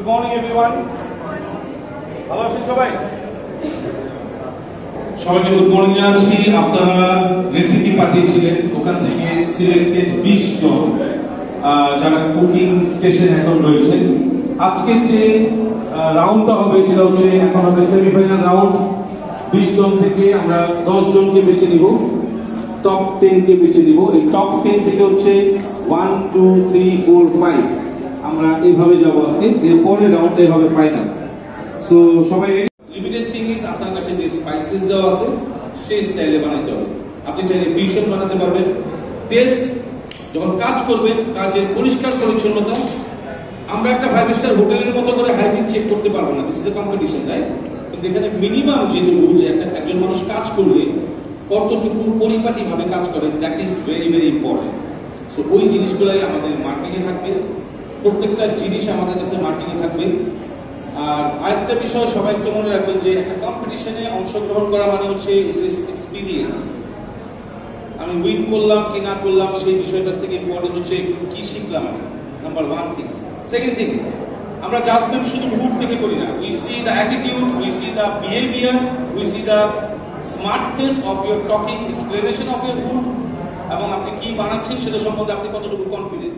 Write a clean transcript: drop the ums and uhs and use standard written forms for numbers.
Morning everyone. ভালো আছেন সবাই? সবাইকে গুড মর্নিং জানাচ্ছি। আপনারা রেসিপি পাঠিয়েছিলেন, ওখান থেকে সিলেক্টেড 20 জন যারা কুকিং স্টেশন এখন রয়েছে। আজকে যে রাউন্ডটা হবে সেটা হচ্ছে, এখন হবে সেমিফাইনাল রাউন্ড। 20 জন থেকে আমরা 10 জনকে বেছে নিব, টপ 10 কে বেছে নিব। এই টপ 10 থেকে হচ্ছে 1 2 3 4 5 আমরা এইভাবে যাব আজকে। এরপরে রাউন্ডে হবে ফাইনাল। সো সবাই লিমিটেড থিং ইজ আপনার কাছে যে স্পাইসেস দেওয়া আছে সেই স্টাইলে বানাতে হবে। আপনি চাইলে ফিউশন বানাতে পারবেন। টেস্ট যখন কাজ করবেন, কাজের পরিষ্কার পরিচ্ছন্নতা, আমরা একটা 5 স্টার হোটেলের মতো করে হাইজিন চেক করতে পারবো না। This is a competition, right? কিন্তু এখানে মিনিমাম যেটুকু যে একজন মানুষ কাজ করলে কতটুকু পরিপাটি ভাবে কাজ করে, that is very very important. So ওই জিনিসগুলাই আমাদের মার্কেটিংয়ে থাকবে, প্রত্যেকটা জিনিস আমাদের কাছে মার্কেটিংয়ে থাকবে। আর আরেকটা বিষয় সবাই একটু মনে রাখবেন যে একটা কম্পিটিশনে অংশগ্রহণ করা মানে হচ্ছে এক্সপিরিয়েন্স। আমি উইন করলাম কি না করলাম সেই বিষয়টার থেকে ইম্পর্টেন্ট হচ্ছে কি শিখলাম আমি, নাম্বার 1 থিং। সেকেন্ড থিং, আমরা জাজমেন্ট শুধু মুড থেকে করি না। We see the attitude, we see the behaviour, we see the smartness of your talking, explanation of your food, এবং আপনি কি বানাচ্ছেন সেটা সম্বন্ধে আপনি কতটুকু কনফিডেন্ট।